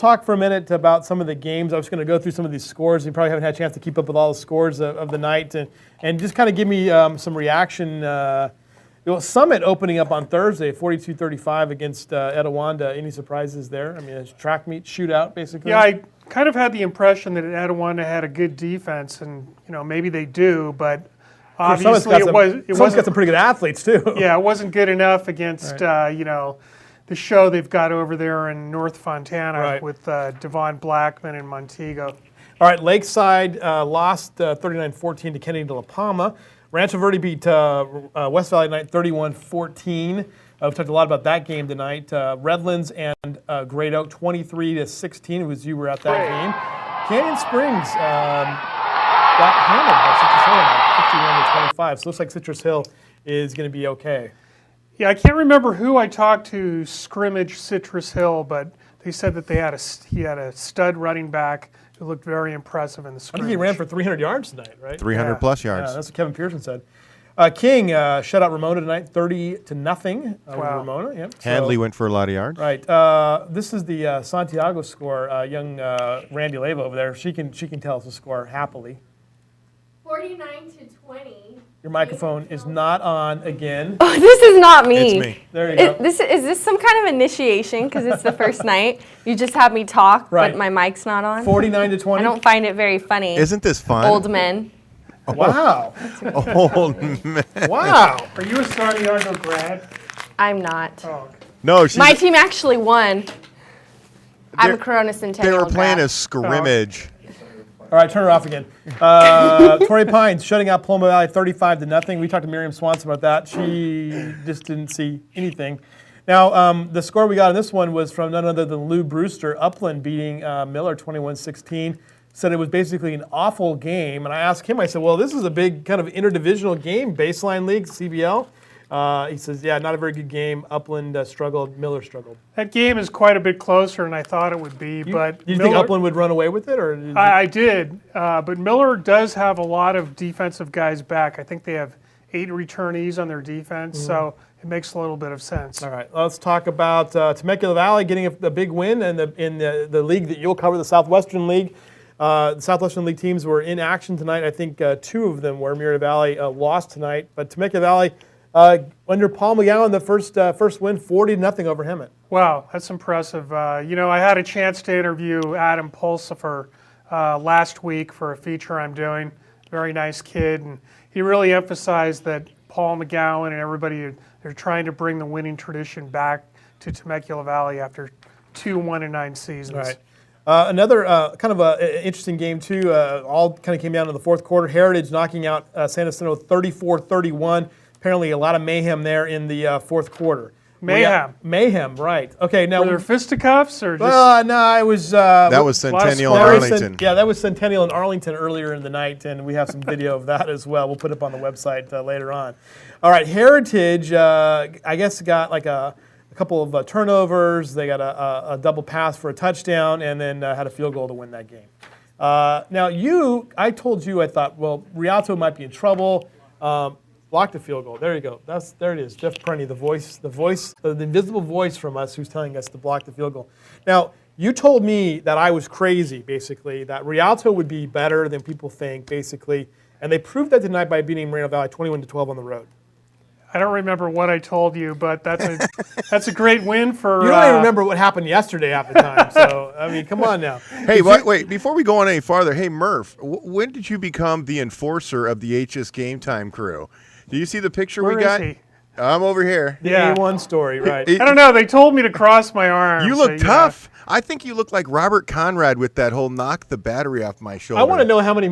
talk for a minute about some of the games. I was going to go through some of these scores. You probably haven't had a chance to keep up with all the scores of the night, and just kind of give me some reaction. Summit opening up on Thursday, 42-35 against Etiwanda. Any surprises there? I mean, it's a track meet shootout, basically. Yeah, I kind of had the impression that Etiwanda had a good defense, and maybe they do, but obviously Summit's got some pretty good athletes too. Yeah, it wasn't good enough against the show they've got over there in North Fontana with Devon Blackman and Montego. All right, Lakeside lost 39-14 to Kennedy de la Palma. Rancho Verde beat West Valley tonight 31-14. We've talked a lot about that game tonight. Redlands and Great Oak 23-16. You were at that game. Canyon Springs got hammered by Citrus Hill 51-25. So it looks like Citrus Hill is going to be okay. Yeah, I can't remember who I talked to scrimmage Citrus Hill, but they said that he had a stud running back who looked very impressive in the scrimmage. I think he ran for 300 yards tonight, right? 300 plus yards. Yeah, that's what Kevin Pearson said. King shut out Ramona tonight, 30-0 over Ramona. Yep. Handley went for a lot of yards. Right. This is the Santiago score. Young Randy Leva over there. She can tell us the score happily. 49-20. Your microphone is not on again. Oh, this is not me. It's me. There you go. Is this some kind of initiation? Because it's the first night. You just have me talk, but my mic's not on. 49-20. I don't find it very funny. Isn't this fun? Old men. Wow. Old man. Wow. Are you a Santiago grad? I'm not. Oh, okay. No, My team actually won. I'm a Corona Centennial They were playing grad. a scrimmage. All right, turn it off again. Torrey Pines shutting out Paloma Valley 35-0. We talked to Miriam Swanson about that. She just didn't see anything. Now, the score we got on this one was from none other than Lou Brewster. Upland beating Miller 21-16. Said it was basically an awful game. And I asked him, I said, well, this is a big kind of interdivisional game, baseline league, CBL. He says, yeah, not a very good game. Upland struggled, Miller struggled. That game is quite a bit closer than I thought it would be. But Did you think Upland would run away with it? Or I did. But Miller does have a lot of defensive guys back. I think they have 8 returnees on their defense, so it makes a little bit of sense. All right, let's talk about Temecula Valley getting a big win in the league that you'll cover, the Southwestern League. The Southwestern League teams were in action tonight. I think 2 of them were. Murrieta Valley lost tonight, but Temecula Valley under Paul McGowan, the first win, 40-0 over Hemet. Wow, that's impressive. I had a chance to interview Adam Pulsifer last week for a feature I'm doing. Very nice kid, and he really emphasized that Paul McGowan and everybody, they're trying to bring the winning tradition back to Temecula Valley after 2 1-9 seasons. Right. Another kind of interesting game, too, all kind of came down to the fourth quarter. Heritage knocking out San Jacinto 34-31. Apparently a lot of mayhem there in the fourth quarter. Mayhem, right. Okay, now. Were there fisticuffs or just? No, it was. That was Centennial and Arlington. Yeah, that was Centennial and Arlington earlier in the night, and we have some video of that as well. We'll put it up on the website later on. All right, Heritage, I guess, got like a couple of turnovers. They got a double pass for a touchdown, and then had a field goal to win that game. Now, I told you, I thought, well, Rialto might be in trouble. Blocked the field goal. There you go. There it is. Jeff Prunty, the invisible voice from us who's telling us to block the field goal. Now, you told me that I was crazy, basically, that Rialto would be better than people think, basically, and they proved that tonight by beating Moreno Valley 21-12 on the road. I don't remember what I told you, but that's a great win for. You don't even remember what happened yesterday half the time. So I mean, come on now. Hey, wait! Before we go on any farther, hey Murph, when did you become the enforcer of the HS Game Time crew? Do you see the picture Where we got? is he? I'm over here. The A1 story, right? I don't know. They told me to cross my arms. You look tough. I think you look like Robert Conrad with that whole knock the battery off my shoulder. I want to know how many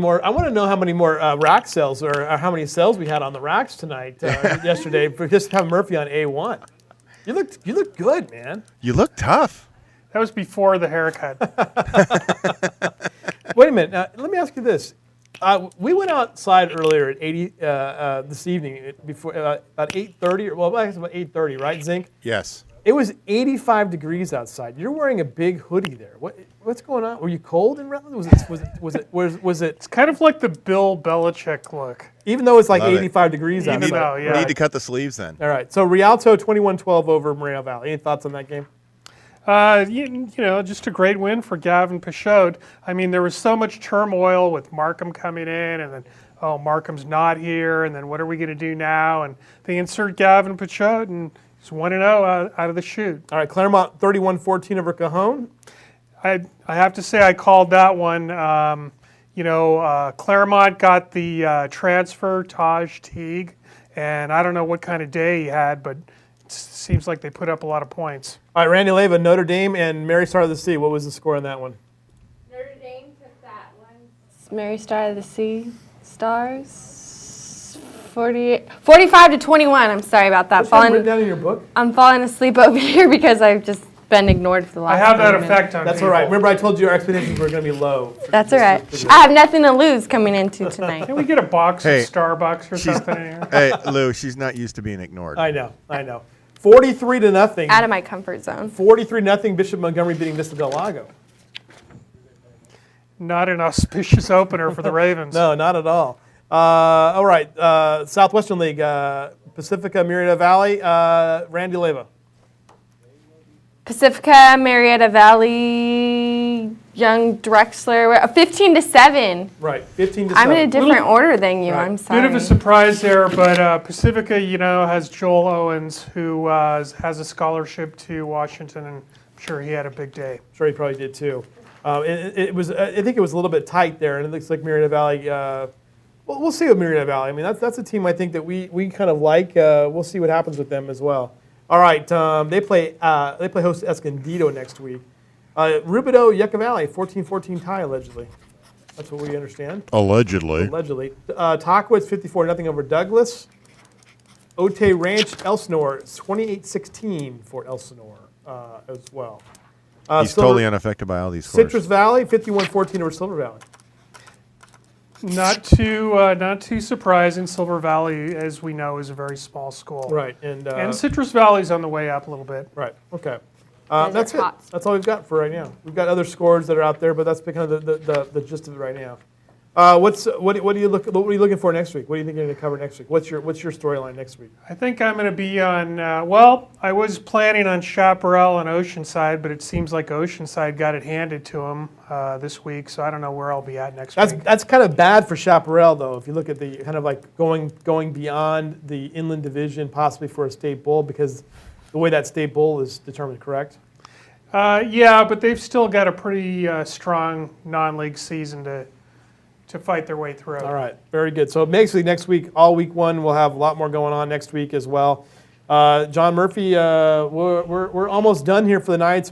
more rack sales or how many sales we had on the racks tonight yesterday for just having Murphy on A1. You look good, man. You look tough. That was before the haircut. Wait a minute. Now, let me ask you this. We went outside earlier at 80 this evening before about 8:30. Well, I guess about 8:30, right, Zink? Yes. It was 85 degrees outside. You're wearing a big hoodie there. What's going on? Were you cold in Redlands? Was it? It's kind of like the Bill Belichick look. Even though it's like Love 85 degrees outside. Even though, yeah. Need to cut the sleeves then. All right. So Rialto 21-12 over Moreno Valley. Any thoughts on that game? Just a great win for Gavin Pichot. I mean, there was so much turmoil with Markham coming in, and then, oh, Markham's not here, and then what are we going to do now? And they insert Gavin Pichot, and he's 1-0 out of the chute. All right, Claremont 31-14 over Cajon. I have to say I called that one. Claremont got the transfer, Taj Teague, and I don't know what kind of day he had, but it seems like they put up a lot of points. All right, Randy Leva, Notre Dame, and Mary Star of the Sea. What was the score on that one? Notre Dame took that one. Mary Star of the Sea Stars. 45-21. I'm sorry about that. What's that written down in your book? I'm falling asleep over here because I've just been ignored for the last I have that 30 minutes. effect on That's people. all right. Remember, I told you our expectations were going to be low. That's all right. I have nothing to lose coming into tonight. Can we get a box Hey, of Starbucks or something in here? Hey, Lou, she's not used to being ignored. I know. 43-0. Out of my comfort zone. 43-0. Bishop Montgomery beating Vista Del Lago. Not an auspicious opener for the Ravens. No, not at all. All right, Southwestern League, Pacifica, Murrieta Valley, Randy Leva. Pacifica, Marietta Valley, Young Drexler, 15-7. Right, 15-7. I'm in a different order than you. Right. I'm sorry. Bit of a surprise there, but Pacifica, has Joel Owens, who has a scholarship to Washington, and I'm sure he had a big day. Sure, he probably did too. It was. I think it was a little bit tight there, and it looks like Murrieta Valley. We'll see with Murrieta Valley. I mean, that's a team I think that we kind of like. We'll see what happens with them as well. All right, they play host Escondido next week. Rubidoux, Yucca Valley, 14-14 tie allegedly. That's what we understand. Allegedly. Allegedly. Tahquitz 54-0 over Douglas. Otay Ranch, Elsinore, 28-16 for Elsinore as well. He's totally unaffected by all these scores. Citrus Valley, 51-14 over Silver Valley. Not too surprising. Silver Valley, as we know, is a very small school. Right, And Citrus Valley's on the way up a little bit. right. Okay. Guys That's are it. hot. That's all we've got for right now. We've got other scores that are out there, but that's kind of the gist of it right now. What are you looking for next week? What do you think you're going to cover next week? What's your storyline next week? I think I'm going to be on, I was planning on Chaparral and Oceanside, but it seems like Oceanside got it handed to them this week, so I don't know where I'll be at next week. That's kind of bad for Chaparral, though, if you look at the kind of like going beyond the Inland Division, possibly for a state bowl, because the way that state bowl is determined, correct? Yeah, but they've still got a pretty strong non-league season to fight their way through. All right, very good. So basically next week, all week one, we'll have a lot more going on next week as well. John Murphy, we're almost done here for the night.